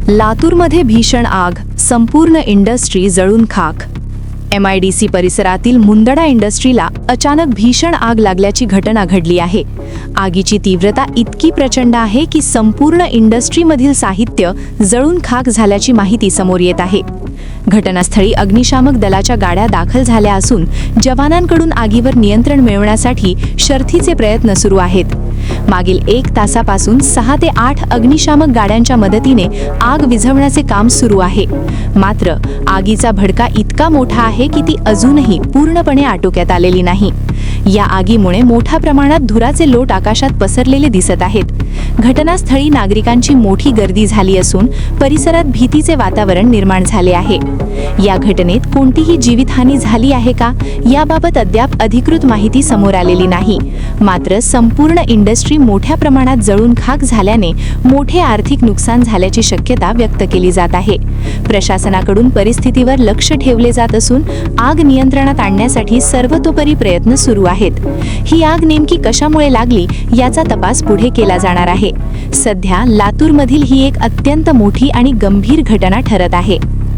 लातूरमध्ये भीषण आग, संपूर्ण इंडस्ट्री जळून खाक. MIDC परिसरातील मुंदडा इंडस्ट्रीला अचानक भीषण आग लागल्याची घटना घडली आहे. आगीची तीव्रता इतकी प्रचंड आहे की संपूर्ण इंडस्ट्रीमधील साहित्य जळून खाक झाल्याची माहिती समोर येत आहे. घटनास्थळी अग्निशामक दलाच्या गाड्या दाखल झाल्या असून जवानांकडून आगीवर नियंत्रण मिळवण्यासाठी शर्थीचे प्रयत्न सुरू आहेत. मागील 1 तासापासून 6 ते 8 अग्निशामक गाड्यांच्या मदतीने आग विझवण्याचे काम सुरू आहे. मात्र आगीचा भडका इतका मोठा आहे की ती अजूनही पूर्णपणे आटोक्यात आलेली नाही. या आगीमुळे मोठ्या प्रमाणात धुराचे लोट आकाशात पसरलेले दिसत आहेत. घटनास्थळी नागरिकांची मोठी गर्दी झाली असून परिसरात भीतीचे वातावरण निर्माण झाले आहे. या घटनेत कोणतीही जीवितहानी झाली आहे का याबाबत अद्याप अधिकृत माहिती समोर आलेली नाही. मात्र संपूर्ण इंडस्ट्री मोठ्या प्रमाणात जळून खाक झाल्याने मोठे आर्थिक नुकसान झाल्याची शक्यता व्यक्त केली जात आहे. प्रशासनाकडून परिस्थितीवर लक्ष ठेवले जात असून आग नियंत्रणात आणण्यासाठी सर्वतोपरी प्रयत्न सुरू आहेत. ही आग नेमकी कशामुळे लागली याचा तपास पुढे केला जाणार आहे. सध्या लातूरमधील ही एक अत्यंत मोठी आणि गंभीर घटना ठरत आहे.